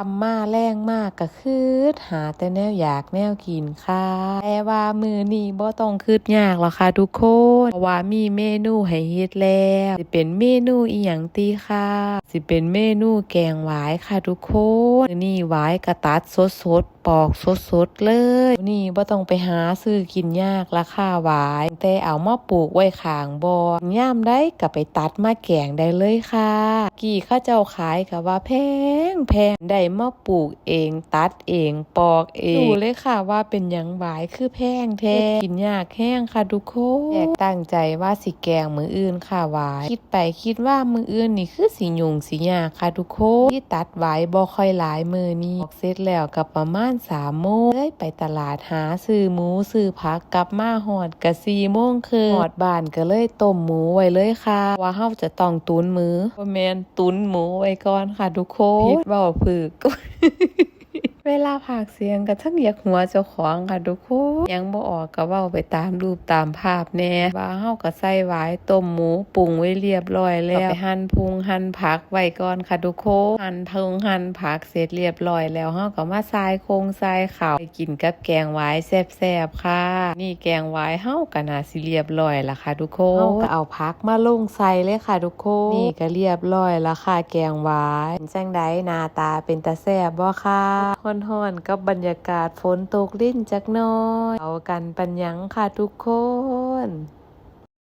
ทำมาแรงมากก็คือหาแต่แนวอยากแนวกินค่ะแต่ว่ามื้อนี้บ่ต้องคิดยากหรอกค่ะทุกคนเพราะว่ามีเมนูให้เฮ็ดแล้วสิเป็นเมนูอิหยังติค่ะสิเป็นเมนูแกงหวายค่ะทุกคนมื้อนี้หวายก็ตัดสดๆปอกสดๆเลยมื้อนี้บ่ต้องไปหาซื้อกินยากราคาหวายแต่เอามาปลูกไว้ข้างบ่อยามใดก็ไปตัดมาแกงได้เลยค่ะกี่เขาเจ้าขายก็ว่าแพงได้มาปลูกเองตัดเองปอกเองรู้เลยค่ะว่าเป็นหยังหวายคือแพงแท้กินยากแห้งค่ะทุกคนแยกตั้งใจว่าสิแกงมื้ออื่นค่ะหวายคิดไปคิดว่ามื้ออื่นนี่คือสิยุ่งสิยากค่ะทุกคนที่ตัดหวายบ่ค่อยหลายมื้อนี้ออกเสร็จแล้วก็ประมาณ3 โมงเลยไปตลาดหาซื้อหมูซื้อผักกลับมาฮอดก็4 โมงครึ่งฮอดบ้านก็เลยต้มหมูไว้เลยค่ะว่าเฮาจะต้องตุ๋นมื้อบ่แม่นตุ๋นหมูไว้ก่อนค่ะทุกคนผิดเว้าถูก เวลาพากย์เสียงก็ทั้งอยากหัวเจ้าของค่ะทุกคนยังบ่ออกก็เว้าไปตามรูปตามภาพแน่ว่าเฮาก็ใส่หวายต้มหมูปรุงไว้เรียบร้อยแล้วก็ไปหั่นพุงหั่นผักไว้ก่อนค่ะทุกคนหั่นพุงหั่นผักเสร็จเรียบร้อยแล้วเฮาก็มาใส่โครงใส่ข้าวไปกินกับแกงหวายแซ่บๆค่ะนี่แกงหวายเฮาก็น่าสิเรียบร้อยละค่ะทุกคนเฮาก็เอาผักมาลงใส่เลยค่ะทุกคนนี่ก็เรียบร้อยแล้วค่ะแกงหวายเป็นจังได๋หน้าตาเป็นตาแซ่บบ่ค่ะฮ้อนๆกับบรรยากาศฝนตกลิ้นจักหน่อยเอากันปัญญังค่ะทุกคน